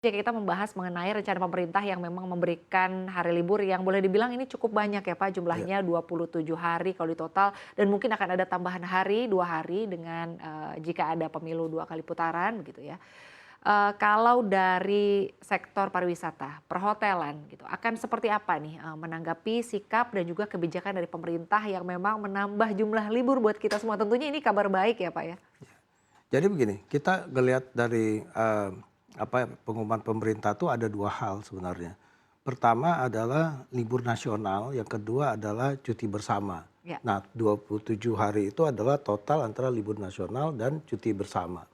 Jadi kita membahas mengenai rencana pemerintah yang memang memberikan hari libur yang boleh dibilang ini cukup banyak ya Pak, Ya. jumlahnya 27 hari kalau di total dan mungkin akan ada tambahan hari, 2 hari dengan, jika ada pemilu 2 kali putaran begitu ya. Kalau dari sektor pariwisata, perhotelan gitu, akan seperti apa nih, menanggapi sikap dan juga kebijakan dari pemerintah yang memang menambah jumlah libur buat kita semua? Tentunya ini kabar baik ya Pak ya? Jadi begini, kita ngelihat dari pengumuman pemerintah tuh ada dua hal sebenarnya. Pertama adalah libur nasional, yang kedua adalah cuti bersama. Ya, Nah, 27 hari itu adalah total antara libur nasional dan cuti bersama.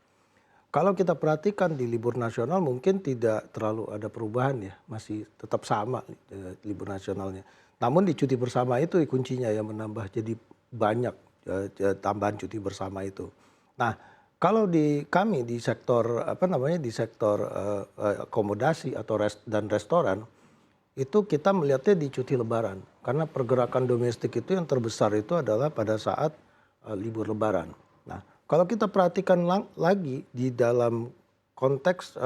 Kalau kita perhatikan di libur nasional mungkin tidak terlalu ada perubahan ya, masih tetap sama libur nasionalnya. Namun di cuti bersama itu kuncinya yang menambah jadi banyak tambahan cuti bersama itu. Nah, kalau di kami di sektor di sektor akomodasi atau dan restoran itu kita melihatnya di cuti lebaran. Karena pergerakan domestik itu yang terbesar itu adalah pada saat libur lebaran. Nah, kalau kita perhatikan lagi di dalam konteks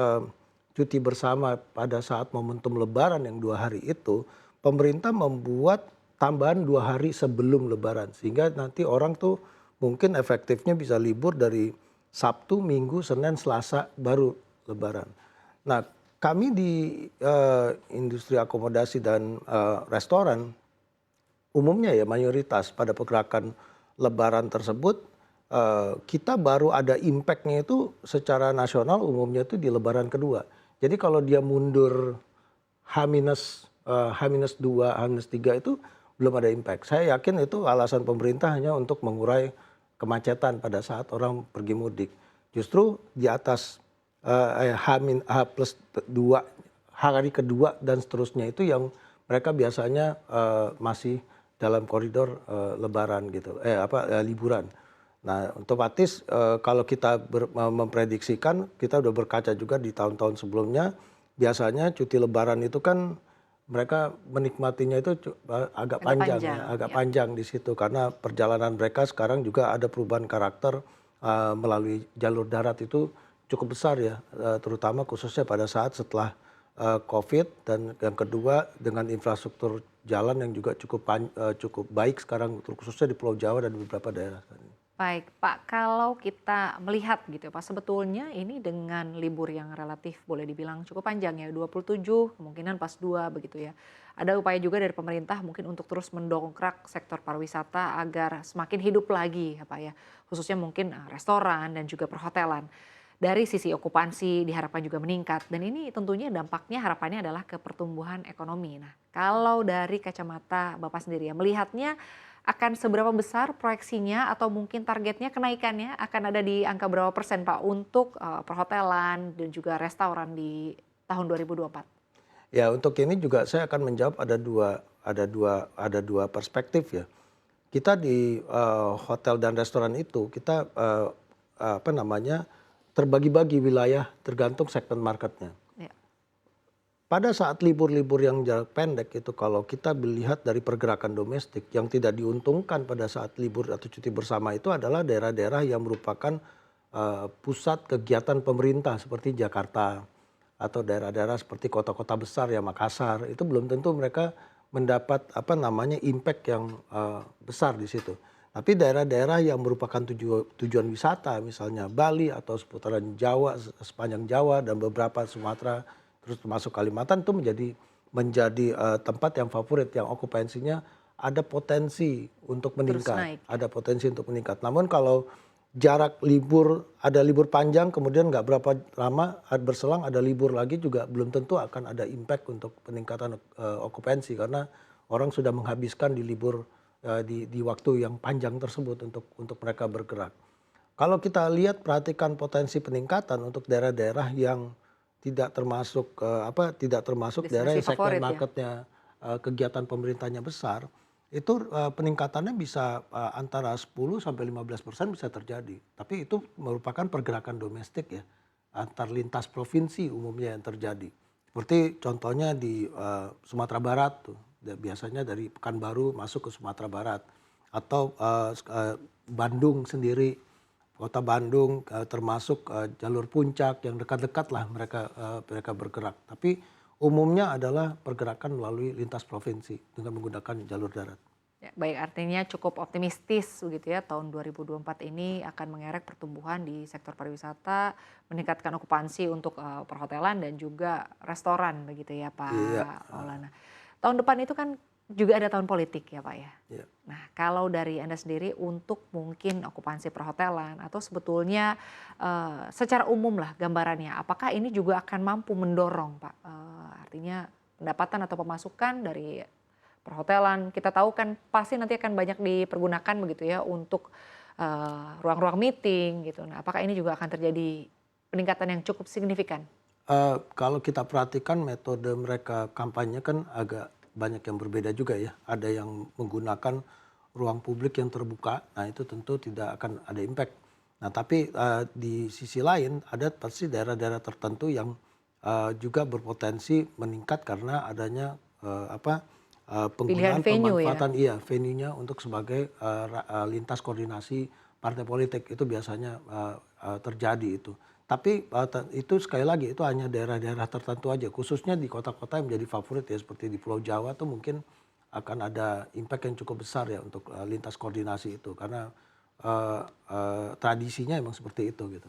cuti bersama pada saat momentum lebaran yang 2 hari itu, pemerintah membuat tambahan 2 hari sebelum lebaran. Sehingga nanti orang tuh mungkin efektifnya bisa libur dari Sabtu, Minggu, Senin, Selasa baru lebaran. Nah, kami di industri akomodasi dan restoran umumnya ya mayoritas pada pergerakan lebaran tersebut kita baru ada impact-nya itu secara nasional umumnya itu di lebaran kedua. Jadi kalau dia mundur H-2, H-3 itu belum ada impact. Saya yakin itu alasan pemerintah hanya untuk mengurai kemacetan pada saat orang pergi mudik. Justru di atas H+2, hari kedua dan seterusnya itu yang mereka biasanya masih dalam koridor lebaran gitu, liburan. Nah, otomatis kalau kita memprediksikan, kita udah berkaca juga di tahun-tahun sebelumnya, biasanya cuti lebaran itu kan mereka menikmatinya itu agak agak panjang ya, panjang, agak ya. panjang di situ karena perjalanan mereka sekarang juga ada perubahan karakter melalui jalur darat itu cukup besar ya, terutama khususnya pada saat setelah COVID dan yang kedua dengan infrastruktur jalan yang juga cukup baik sekarang khususnya di Pulau Jawa dan beberapa daerah. Baik, Pak, kalau kita melihat gitu ya, Pak, sebetulnya ini dengan libur yang relatif boleh dibilang cukup panjang ya, 27, kemungkinan pas 2 begitu ya. Ada upaya juga dari pemerintah mungkin untuk terus mendongkrak sektor pariwisata agar semakin hidup lagi ya, Pak ya. Khususnya mungkin restoran dan juga perhotelan. Dari sisi okupansi diharapkan juga meningkat dan ini tentunya dampaknya harapannya adalah ke pertumbuhan ekonomi. Nah, kalau dari kacamata Bapak sendiri ya melihatnya akan seberapa besar proyeksinya atau mungkin targetnya kenaikannya akan ada di angka berapa persen Pak untuk, perhotelan dan juga restoran di tahun 2024? Ya, untuk ini juga saya akan menjawab ada dua perspektif ya. Kita di hotel dan restoran itu kita terbagi-bagi wilayah tergantung segmen marketnya. Ya, Pada saat libur-libur yang jarak pendek itu kalau kita melihat dari pergerakan domestik yang tidak diuntungkan pada saat libur atau cuti bersama itu adalah daerah-daerah yang merupakan pusat kegiatan pemerintah seperti Jakarta atau daerah-daerah seperti kota-kota besar ya Makassar itu belum tentu mereka mendapat impact yang besar di situ. Tapi daerah-daerah yang merupakan tujuan wisata misalnya Bali atau seputaran Jawa sepanjang Jawa dan beberapa Sumatera terus termasuk Kalimantan itu menjadi tempat yang favorit yang okupansinya ada potensi untuk terus meningkat, naik ya? ada potensi untuk meningkat. Namun kalau jarak libur, ada libur panjang kemudian nggak berapa lama berselang ada libur lagi juga belum tentu akan ada impact untuk peningkatan okupansi karena orang sudah menghabiskan di libur di waktu yang panjang tersebut untuk mereka bergerak. Kalau kita lihat perhatikan potensi peningkatan untuk daerah-daerah yang tidak termasuk daerah Destinasi yang segmen favorit ya? marketnya kegiatan pemerintahnya besar, itu peningkatannya bisa antara 10 sampai 15% bisa terjadi. Tapi itu merupakan pergerakan domestik ya, antar lintas provinsi umumnya yang terjadi. Seperti contohnya di Sumatera Barat tuh, biasanya dari Pekanbaru masuk ke Sumatera Barat atau Bandung sendiri Kota Bandung, termasuk jalur puncak yang dekat-dekat lah mereka bergerak. Tapi umumnya adalah pergerakan melalui lintas provinsi dengan menggunakan jalur darat. Ya, baik, artinya cukup optimistis begitu ya, tahun 2024 ini akan mengerek pertumbuhan di sektor pariwisata, meningkatkan okupansi untuk perhotelan dan juga restoran begitu ya Iya, Pak Maulana. Tahun depan itu kan juga ada tahun politik ya Pak ya. iya. Nah, kalau dari Anda sendiri untuk mungkin okupansi perhotelan atau sebetulnya secara umum lah gambarannya, apakah ini juga akan mampu mendorong Pak, artinya pendapatan atau pemasukan dari perhotelan? Kita tahu kan pasti nanti akan banyak dipergunakan begitu ya untuk ruang-ruang meeting gitu. Nah, apakah ini juga akan terjadi peningkatan yang cukup signifikan? Kalau kita perhatikan metode mereka kampanye kan agak banyak yang berbeda juga ya. Ada yang menggunakan ruang publik yang terbuka, nah itu tentu tidak akan ada impact. Nah tapi di sisi lain ada pasti daerah-daerah tertentu yang juga berpotensi meningkat karena adanya Pilihan penggunaan venue ya? pemanfaatan venue-nya untuk sebagai lintas koordinasi partai politik itu biasanya terjadi itu. Tapi itu sekali lagi itu hanya daerah-daerah tertentu aja, khususnya di kota-kota yang menjadi favorit ya seperti di Pulau Jawa tuh mungkin akan ada impact yang cukup besar ya untuk lintas koordinasi itu karena tradisinya emang seperti itu gitu.